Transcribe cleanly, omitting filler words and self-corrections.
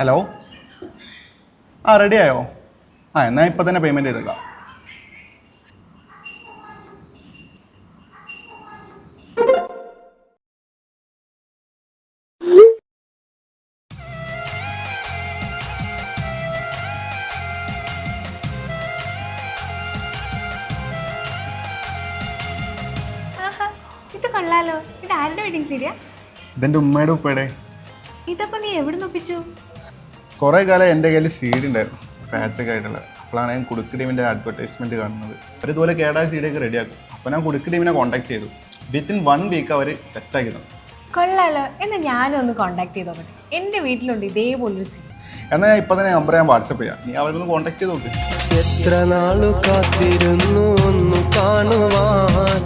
Hello. Ready ആയോ? എന്നാൽ ഇപ്പം തന്നെ പേയ്മെൻറ്റ് ചെയ്തേക്കാം. ഇത് കൊള്ളാലോ. ഇത് ആരുടെ വെഡിങ് സീരിയാ? ഇതെൻ്റെ ഉമ്മയുടെ ഉപ്പയുടെ. ഇതപ്പോ നീ എവിടെ നൊപ്പിച്ചു? കുറേ കാലം എൻ്റെ കയ്യിൽ സീഡി ഉണ്ടായിരുന്നു, സ്ക്രാച്ചൊക്കെ ആയിട്ടുള്ളത്. അപ്പോഴാണ് ഞാൻ കുടുക്ക് ടീമിൻ്റെ അഡ്വർടൈസ്മെൻറ്റ് കാണുന്നത്. അവർ ഇതുപോലെ കേടായ സീഡിയൊക്കെ റെഡിയാക്കും. അപ്പോൾ ഞാൻ കുടുക്ക് ടീമിനെ കോൺടാക്ട് ചെയ്തു. വിത്തിൻ 1 വീക്ക് അവർ സെറ്റാക്കി തന്നു. കൊള്ളാലോ. എന്നാൽ ഞാനും ഒന്ന് കോണ്ടാക്ട് ചെയ്ത് നോക്കട്ടെ. എൻ്റെ വീട്ടിലുണ്ട് ഇതേപോലൊരു സീൻ. എന്നാൽ ഞാൻ ഇപ്പം തന്നെ നമ്പർ ഞാൻ വാട്സപ്പ് ചെയ്യാം. നീ അവരൊന്ന് കോൺടാക്ട് ചെയ്ത് നോക്ക്. എത്ര നാളു കാത്തിരുന്നു ഒന്ന് കാണുവാൻ